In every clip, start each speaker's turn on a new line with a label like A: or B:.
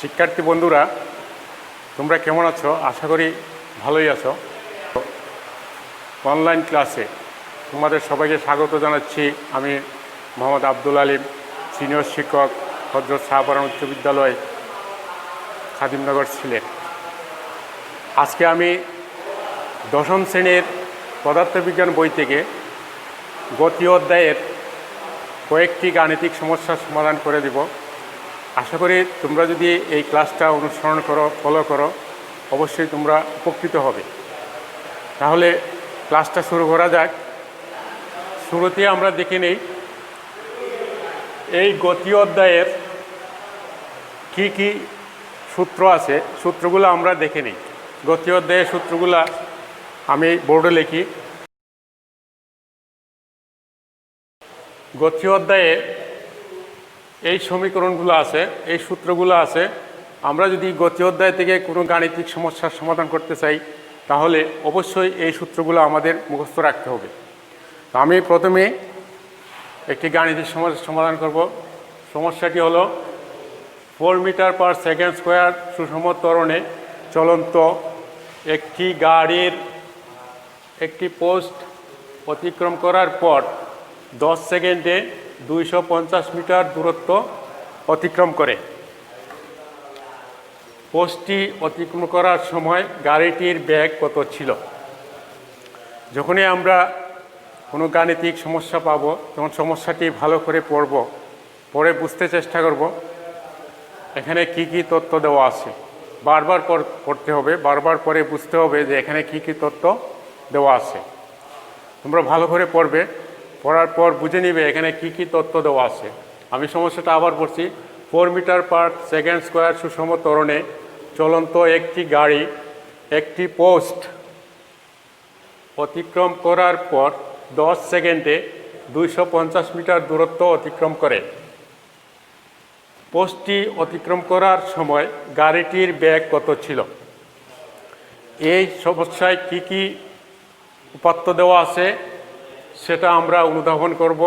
A: শিক্ষার্থী বন্ধুরা, তোমরা কেমন আছো? আশা করি ভালোই আছো। অনলাইন ক্লাসে তোমাদের সবাইকে স্বাগত জানাচ্ছি। আমি মোহাম্মদ আব্দুল আলিম, সিনিয়র শিক্ষক, হযরত শাহপরান উচ্চ বিদ্যালয়, খাদিমনগর, সিলেট। আজকে আমি দশম শ্রেণীর পদার্থবিজ্ঞান বই থেকে গতি অধ্যায়ের কয়েকটি গাণিতিক সমস্যার সমাধান করে দেব। আশা করি তোমরা যদি এই ক্লাসটা অনুসরণ করো, ফলো করো, অবশ্যই তোমরা উপকৃত হবে। তাহলে ক্লাসটা শুরু করা যাক। শুরুতে আমরা দেখে নেই এই গতি অধ্যায়ের কি কি সূত্র আছে, সূত্রগুলো আমরা দেখে নিই। গতি অধ্যায়ের সূত্রগুলো আমি বোর্ডে লিখি। গতি অধ্যায়ে এই সমীকরণগুলো আছে, এই সূত্রগুলো আছে। আমরা যদি গতি অধ্যায় থেকে কোনো গাণিতিক সমস্যার সমাধান করতে চাই, তাহলে অবশ্যই এই সূত্রগুলো আমাদের মুখস্থ রাখতে হবে। তো আমি প্রথমে একটি গাণিতিক সমস্যার সমাধান করব। সমস্যাটি হলো 4 মিটার পার সেকেন্ড স্কোয়ার সুষম ত্বরণে চলন্ত একটি গাড়ির একটি পোস্ট অতিক্রম করার পর 10 সেকেন্ডে 250 মিটার দূরত্ব অতিক্রম করে। পোস্টটি অতিক্রম করার সময় গাড়িটির বেগ কত ছিল? যখনই আমরা কোনো গাণিতিক সমস্যা পাবো, তখন সমস্যাটি ভালো করে পড়ে বুঝতে চেষ্টা করব এখানে কি কি তথ্য দেওয়া আছে। বারবার পড়তে হবে, বারবার পরে বুঝতে হবে যে এখানে কি কি তথ্য দেওয়া আছে। তোমরা ভালো করে পড়বে, পড়ার পর বুঝে নিবে এখানে কি কি তথ্য দেওয়া আছে। আমি সমস্যাটা আবার পড়ছি। 4 মিটার পার সেকেন্ড স্কোয়ার সুষম ত্বরণে চলন্ত একটি গাড়ি একটি পোস্ট অতিক্রম করার পর 10 সেকেন্ডে 250 মিটার দূরত্ব অতিক্রম করে। পোস্টটি অতিক্রম করার সময় গাড়িটির বেগ কত ছিল? এই সমস্যায় কি কি উপাত্ত দেওয়া আছে সেটা আমরা অনুধাবন করব,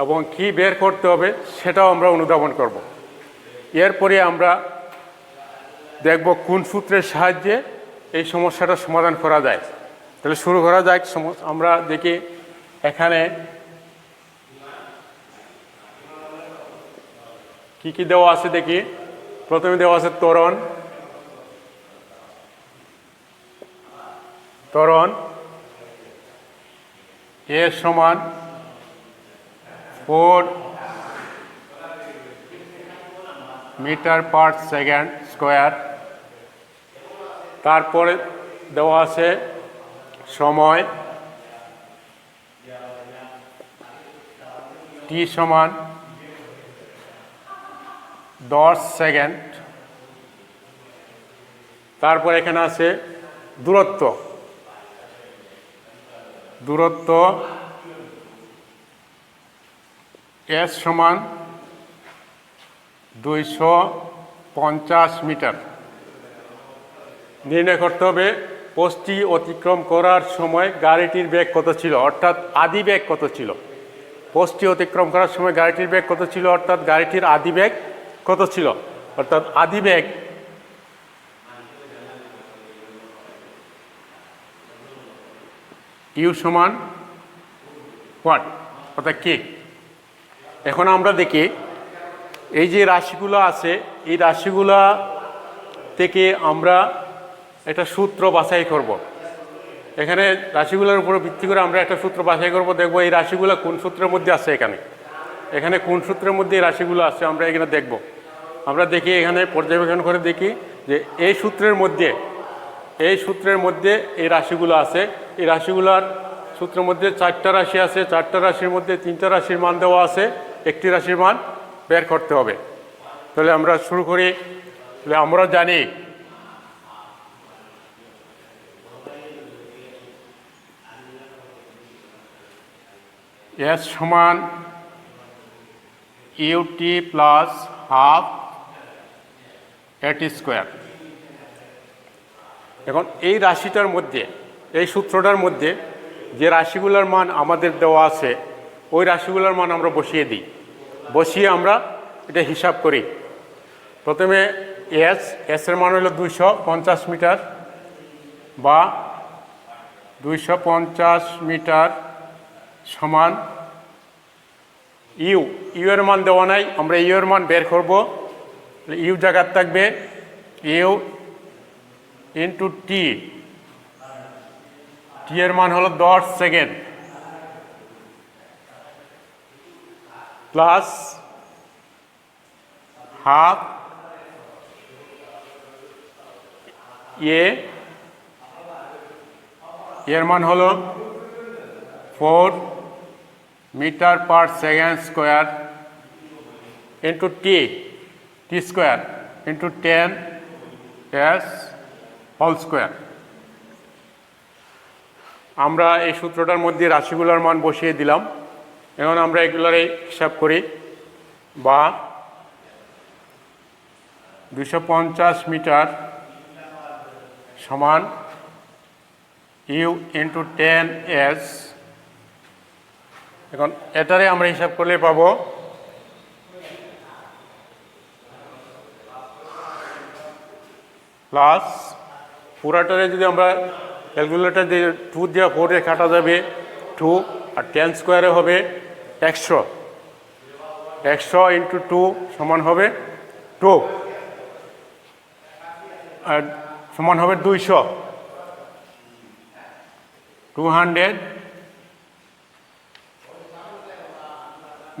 A: এবং কি বের করতে হবে সেটাও আমরা অনুধাবন করব। এরপরে আমরা দেখব কোন সূত্রের সাহায্যে এই সমস্যাটা সমাধান করা যায়। তাহলে শুরু করা যাক। আমরা দেখি এখানে কি কি দেওয়া আছে দেখি। প্রথমে দেওয়া আছে ত্বরণ এর সমান 4 মিটার পার সেকেন্ড স্কোয়ার। তারপরে দেওয়া আছে সময় টি সমান 10 সেকেন্ড। তারপর এখানে আছে দূরত্ব এস সমান 250 মিটার। নির্ণয় করতে হবে পোস্টটি অতিক্রম করার সময় গাড়িটির বেগ কত ছিল, অর্থাৎ আদি বেগ কত ছিল। পোস্টটি অতিক্রম করার সময় গাড়িটির বেগ কত ছিল, অর্থাৎ গাড়িটির আদি বেগ কত ছিল, অর্থাৎ আদি বেগ ইউ সমান হোয়াট, অর্থাৎ কি। এখন আমরা দেখি এই যে রাশিগুলো আছে, এই রাশিগুলা থেকে আমরা একটা সূত্র বাছাই করব। এখানে রাশিগুলোর উপর ভিত্তি করে আমরা একটা সূত্র বাছাই করব। দেখব এই রাশিগুলো কোন সূত্রের মধ্যে আছে। এখানে কোন সূত্রের মধ্যে এই রাশিগুলো আছে আমরা এখানে দেখব। আমরা দেখি এখানে পর্যবেক্ষণ করে দেখি যে এই সূত্রের মধ্যে এই রাশিগুলো আছে। এই রাশিগুলোর সূত্রের মধ্যে 4টা রাশি আছে। 4টা রাশির মধ্যে 3টা রাশির মান দেওয়া আছে, একটি রাশির মান বের করতে হবে। তাহলে আমরা শুরু করি। তাহলে আমরা জানি এস সমান ইউটি প্লাস হাফ এটি স্কোয়ার। এখন এই রাশিটার মধ্যে, এই সূত্রটার মধ্যে যে রাশিগুলোর মান আমাদের দেওয়া আছে, ওই রাশিগুলোর মান আমরা বসিয়ে দিই। বসিয়ে আমরা এটা হিসাব করি। প্রথমে এস এর মান হলো 250 মিটার বা 250 মিটার সমান ইউ এর মান দেওয়া নাই, আমরা ইউ এর মান বের করব। ইউ জায়গার থাকবে ইউ ইন্টু টি, টি এর মান হলো 10 সেকেন্ড প্লাস হাফ এর মান হলো 4 metre per second square into t square into 10 s whole square. আমরা এই সূত্রটার মধ্যে রাশিগুলোর মান বসিয়ে দিলাম। এখন আমরা এগুলোর হিসাব করি। বা 250 মিটার সমান ইউ ইন্টু 10 এস। এখন এটারে আমরা হিসাব করলে পাবো প্লাস পুরাটারে যদি আমরা ক্যালকুলেটার দিয়ে 2 দিয়ে 4 দিয়ে কাটা যাবে 2, আর 10 স্কোয়ারে হবে 100। 100 ইন্টু 2 সমান হবে 2, আর সমান হবে 200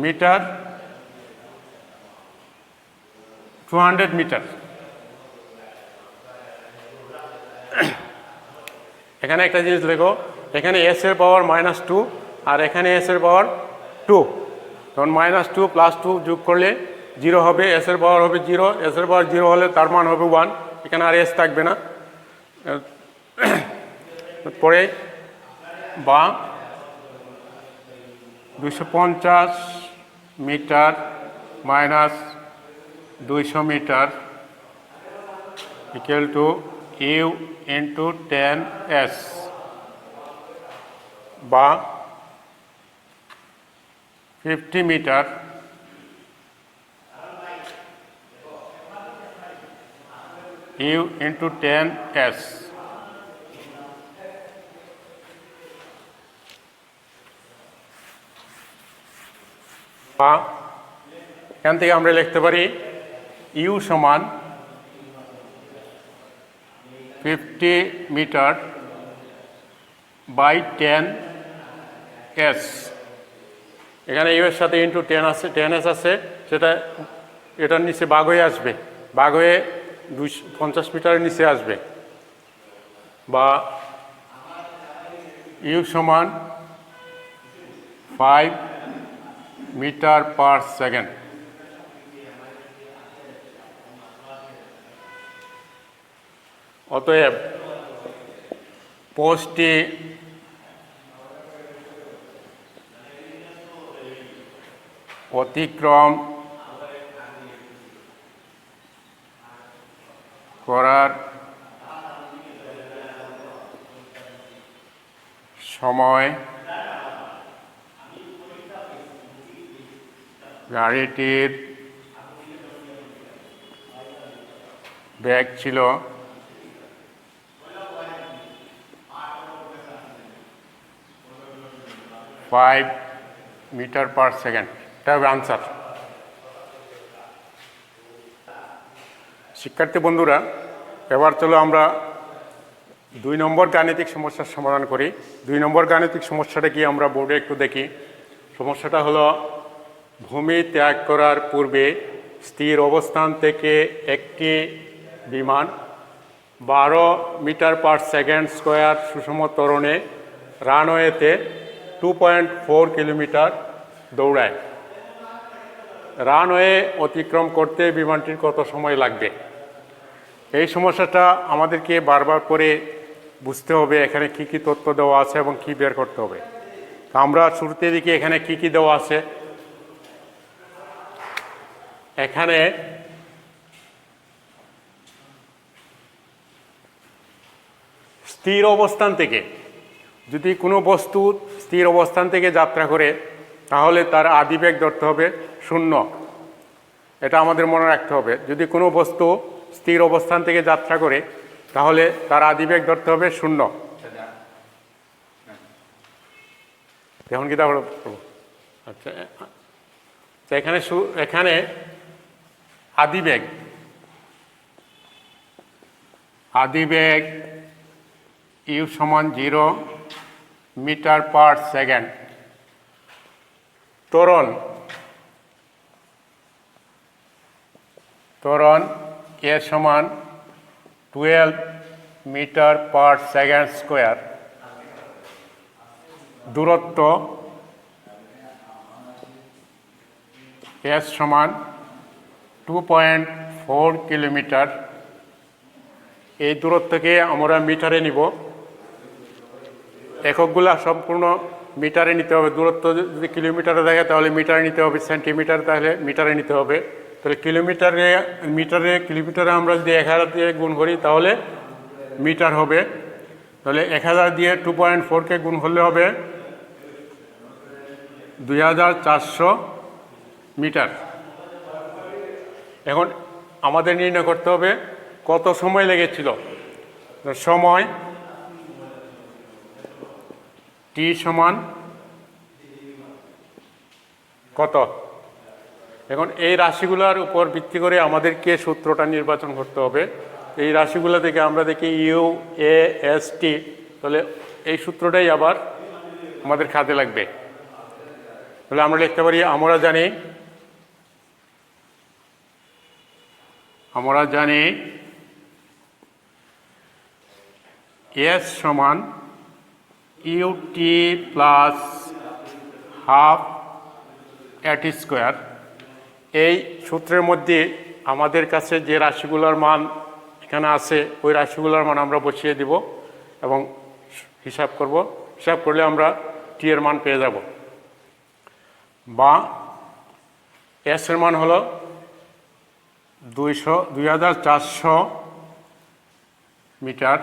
A: মিটার 200 মিটার। এখানে একটা জিনিস লেখো, এখানে এস এর পাওয়ার -2 আর এখানে এস এর পাওয়ার 2, তখন -2 প্লাস 2 যোগ করলে 0 হবে, এস এর পাওয়ার হবে 0, এস এর পাওয়ার 0 হলে তার মান হবে 1, এখানে আর এস থাকবে না। পরে বা 250 metre minus 200 metre equal to u into 10 s বা 50 মিটার ইউ ইন্টু 10 এস। বা এখান থেকে আমরা লিখতে পারি ইউ সমান 50 মিটার বাই 10 এস। এখানে ইউ এর সাথে ইন্টু 10 আছে, 10 এস আছে, সেটা এটার নিচে ভাগ হয়ে আসবে, ভাগ হয়ে 250 মিটারের নিচে আসবে। বা ইউ সমান 5 মিটার পার সেকেন্ড। অতএব পোস্টটি অতিক্রম করার সময় গাড়িটির বেগ ছিল 5 মিটার পার সেকেন্ড। এটা হবে আনসার। শিক্ষার্থী বন্ধুরা, এবার চলো আমরা 2 নম্বর গাণিতিক সমস্যার সমাধান করি। 2 নম্বর গাণিতিক সমস্যাটা কি আমরা বোর্ডে একটু দেখি। সমস্যাটা হলো, ভূমি ত্যাগ করার পূর্বে স্থির অবস্থান থেকে একটি বিমান 12 মিটার পার সেকেন্ড স্কোয়ার সুষম ত্বরণে রানওয়েতে 2.4 কিলোমিটার দৌড়ায়। রানওয়ে অতিক্রম করতে বিমানটির কত সময় লাগবে? এই সমস্যাটা আমাদেরকে বারবার করে বুঝতে হবে, এখানে কি কি তথ্য দেওয়া আছে এবং কি বের করতে হবে। তো আমরা শুরুতে দেখি এখানে কি কি দেওয়া আছে। এখানে স্থির অবস্থান থেকে, যদি কোনো বস্তু স্থির অবস্থান থেকে যাত্রা করে তাহলে তার আদিবেগ ধরতে হবে 0। এটা আমাদের মনে রাখতে হবে। যদি কোনো বস্তু স্থির অবস্থান থেকে যাত্রা করে তাহলে তার আদিবেগ ধরতে হবে 0। এখন কি তাহলে আচ্ছা, এখানে আদিবেগ ইউ সমান 0 মিটার পার সেকেন্ড। ত্বরণ এ সমান 12 মিটার পার সেকেন্ড স্কোয়ার। দূরত্ব এস সমান 2.4 কিলোমিটার। এই দূরত্বকে আমরা মিটারে নিব। এককগুলা সম্পূর্ণ মিটারে নিতে হবে। দূরত্ব যদি কিলোমিটারে থাকে তাহলে মিটারে নিতে হবে, সেন্টিমিটার তাহলে মিটারে নিতে হবে। তাহলে কিলোমিটারে আমরা যদি 1000 দিয়ে গুণ করি তাহলে মিটার হবে। তাহলে 1000 দিয়ে 2.4কে গুণ করলে হবে 2400 মিটার। এখন আমাদের নির্ণয় করতে হবে কত সময় লেগেছিল। সময় টি সমান কত। এখন এই রাশিগুলোর উপর ভিত্তি করে আমাদেরকে সূত্রটা নির্বাচন করতে হবে। এই রাশিগুলো থেকে আমরা দেখি ইউ এ এস টি, তাহলে এই সূত্রটাই আবার আমাদের কাজে লাগবে। তাহলে আমরা লিখতে পারি আমরা জানি এস সমান ইউটি প্লাস হাফ এট স্কোয়ার। এই সূত্রের মধ্যে আমাদের কাছে যে রাশিগুলোর মান এখানে আছে ওই রাশিগুলোর মান আমরা বসিয়ে দিব এবং হিসাব করব। হিসাব করলে আমরা টি এর মান পেয়ে যাব। বা এস এর মান হলো 2400 মিটার।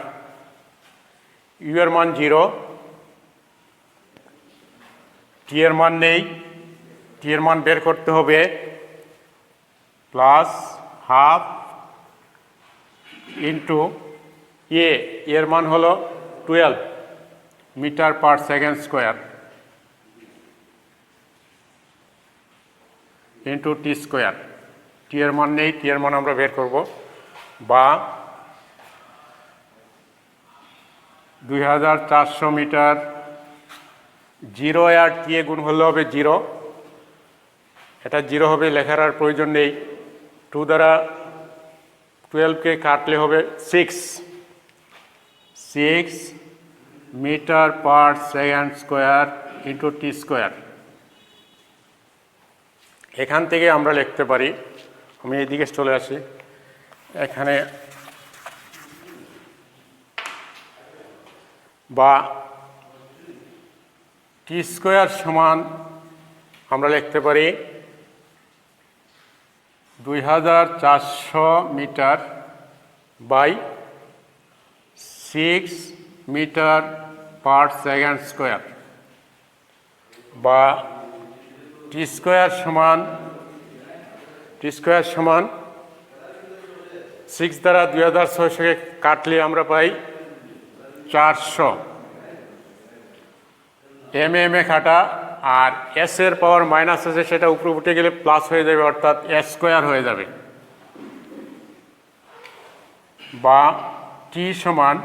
A: ইউ এর মান 0, টি এর মান নেই, টি এর মান বের করতে হবে প্লাস হাফ ইন্টু এর মান হলো 12 metre per second square into t square. T এর মান নেই, টি এর মান আমরা বের করব। বা 2400 মিটার 0 আর টি এ গুণ হলে হবে 0। এটা 0 হবে, লেখার আর প্রয়োজন নেই। 2 দ্বারা 12কে কাটলে হবে 6 metre per second square into t square. এখান থেকে আমরা লিখতে পারি, আমি এইদিকে চলে আসি, এখানে বা টি স্কোয়ার সমান আমরা লিখতে পারি 2400 metre by 6 metre per second square. বা টি স্কোয়ার সমান 6 দ্বারা 2600কে কাটলে আমরা পাই 400। এম এ কাটা, আর এস এর পাওয়ার মাইনাস আছে, সেটা উপরে উঠে গেলে প্লাস হয়ে যাবে, অর্থাৎ এস স্কোয়ার হয়ে যাবে। বা টি সমান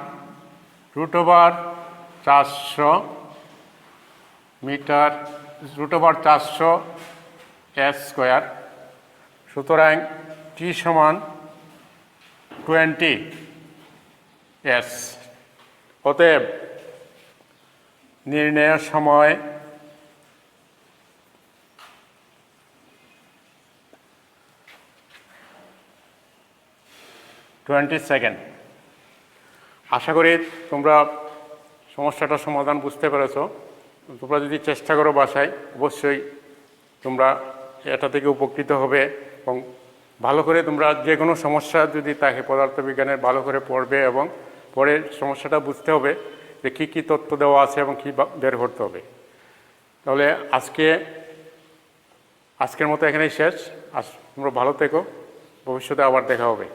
A: √400 মিটার √400 এস স্কোয়ার। সুতরাং টি সমান 20 এস। অতএব নির্ণয়ের সময় 20 সেকেন্ড। আশা করি তোমরা সমস্যাটার সমাধান বুঝতে পেরেছো। তোমরা যদি চেষ্টা করো বাসায়, অবশ্যই তোমরা এটা থেকে উপকৃত হবে এবং ভালো করে তোমরা যে কোনো সমস্যা যদি থাকে পদার্থবিজ্ঞানের ভালো করে পড়বে এবং পরে সমস্যাটা বুঝতে হবে যে কী কী তথ্য দেওয়া আছে এবং কী বের করতে হবে। তাহলে আজকের মতো এখানেই শেষ। তোমরা ভালো থেকো, ভবিষ্যতে আবার দেখা হবে।